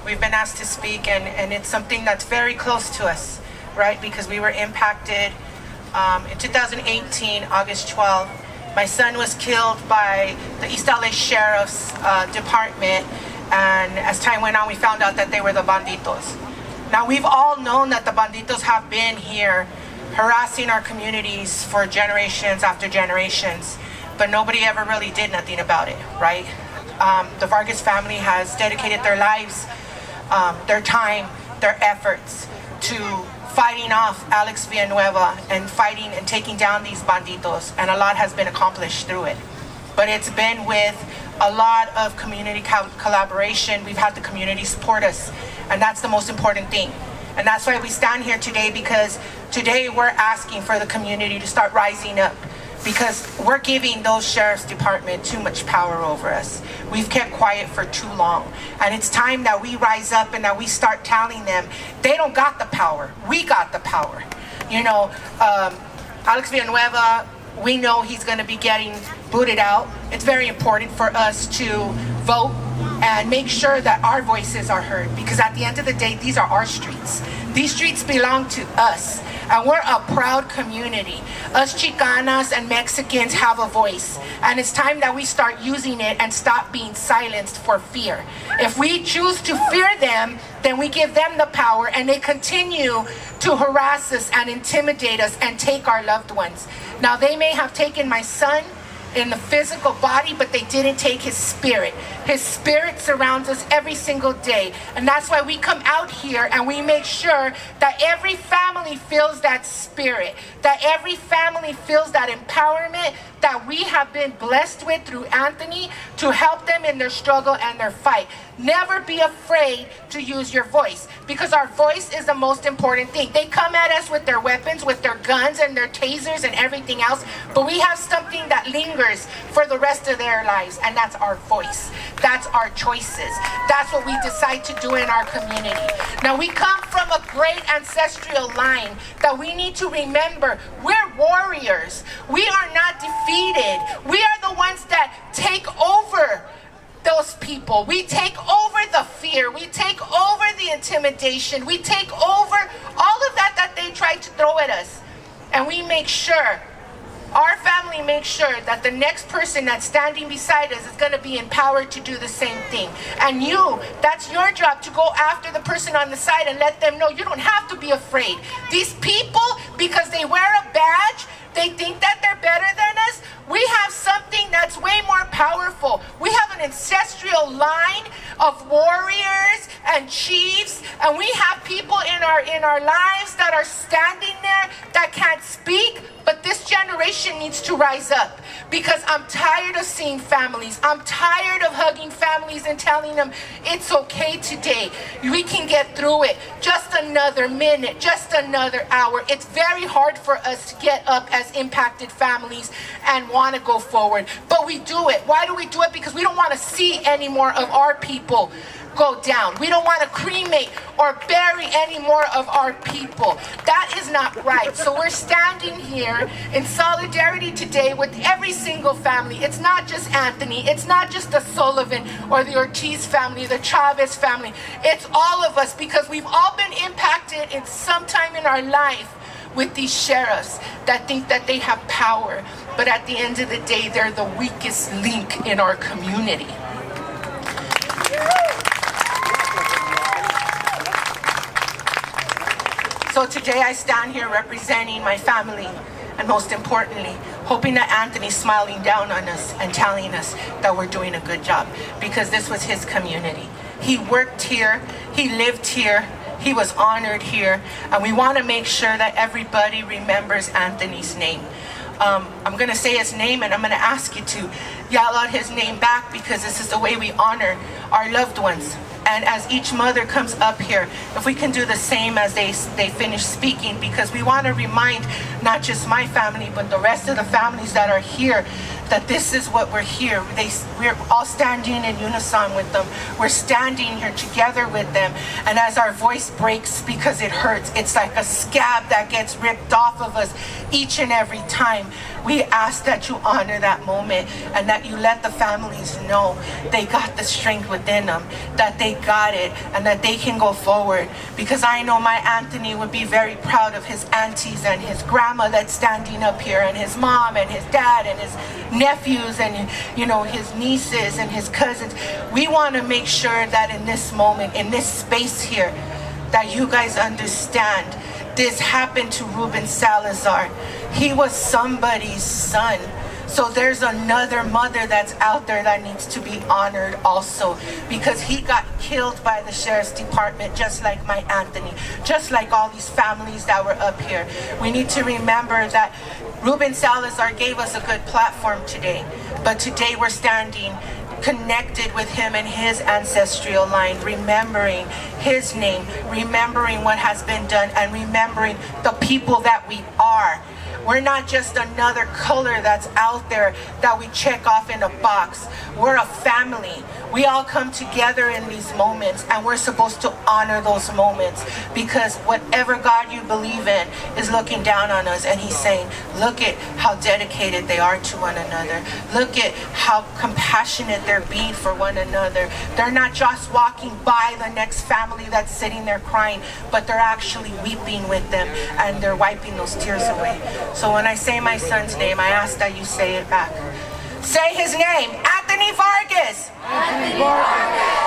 we've been asked to speak, and it's something that's very close to us, right? Because we were impacted in 2018, August 12th. My son was killed by the East LA Sheriff's Department, and as time went on, we found out that they were the banditos. Now, we've all known that the banditos have been here harassing our communities for generations after generations, but nobody ever really did nothing about it, right? The Vargas family has dedicated their lives, their time, their efforts to fighting off Alex Villanueva and fighting and taking down these banditos, and a lot has been accomplished through it. But it's been with a lot of community collaboration. We've had the community support us, and that's the most important thing. And that's why we stand here today, because today we're asking for the community to start rising up, because we're giving those sheriff's department too much power over us. We've kept quiet for too long, and it's time that we rise up and that we start telling them they don't got the power. We got the power. You know, Alex Villanueva, we know he's going to be getting booted out. It's very important for us to vote and make sure that our voices are heard, because at the end of the day, these are our streets. These streets belong to us, and we're a proud community. Us Chicanas and Mexicans have a voice, and it's time that we start using it and stop being silenced for fear. If we choose to fear them, then we give them the power, and they continue to harass us and intimidate us and take our loved ones. Now, they may have taken my son in the physical body, but they didn't take his spirit. His spirit surrounds us every single day, and that's why we come out here and we make sure that every family feels that spirit, that every family feels that empowerment that we have been blessed with through Anthony to help them in their struggle and their fight. Never be afraid to use your voice, because our voice is the most important thing. They come at us with their weapons, with their guns and their tasers and everything else, but we have something that lingers for the rest of their lives, and that's our voice. That's our choices. That's what we decide to do in our community. Now, we come from a great ancestral line that we need to remember. We're warriors. We are not defeated. We are the ones that take over those people. We take over the fear. We take over the intimidation. We take over all of that that they tried to throw at us. And we make sure, our family makes sure that the next person that's standing beside us is going to be empowered to do the same thing. And you, that's your job, to go after the person on the side and let them know you don't have to be afraid. These people, because they wear a badge, they think that they're better than us. We have something that's way more powerful. We have an ancestral line of warriors and chiefs, and we have people in our lives that are standing there that can't speak. But this generation needs to rise up, because I'm tired of seeing families. I'm tired of hugging families and telling them it's okay today. We can get through it. Just another minute, just another hour. It's very hard for us to get up as impacted families and want to go forward. But we do it. Why do we do it? Because we don't want to see any more of our people go down. We don't want to cremate or bury any more of our people. That is not right. So we're standing here in solidarity today with every single family. It's not just Anthony. It's not just the Sullivan or the Ortiz family, the Chavez family. It's all of us, because we've all been impacted in some time in our life with these sheriffs that think that they have power. But at the end of the day, they're the weakest link in our community. So today I stand here representing my family, and most importantly, hoping that Anthony's smiling down on us and telling us that we're doing a good job, because this was his community. He worked here, he lived here, he was honored here, and we want to make sure that everybody remembers Anthony's name. I'm going to say his name, and I'm going to ask you to yell out his name back, because this is the way we honor our loved ones. And as each mother comes up here, if we can do the same as they finish speaking, because we want to remind not just my family, but the rest of the families that are here, that this is what we're here. We're all standing in unison with them. We're standing here together with them. And as our voice breaks because it hurts, it's like a scab that gets ripped off of us each and every time. We ask that you honor that moment and that you let the families know they got the strength within them, that they got it, and that they can go forward. Because I know my Anthony would be very proud of his aunties and his grandma that's standing up here, and his mom and his dad and his nephews and, you know, his nieces and his cousins. We want to make sure that in this moment, in this space here, that you guys understand this happened to Ruben Salazar. He was somebody's son. So there's another mother that's out there that needs to be honored also, because he got killed by the sheriff's department, just like my Anthony, just like all these families that were up here. We need to remember that Ruben Salazar gave us a good platform today, but today we're standing connected with him and his ancestral line, remembering his name, remembering what has been done, and remembering the people that we are. We're not just another color that's out there that we check off in a box. We're a family. We all come together in these moments, and we're supposed to honor those moments, because whatever God you believe in is looking down on us, and he's saying, look at how dedicated they are to one another. Look at how compassionate they're being for one another. They're not just walking by the next family that's sitting there crying, but they're actually weeping with them, and they're wiping those tears away. So when I say my son's name, I ask that you say it back. Say his name, Anthony Vargas. Anthony Vargas.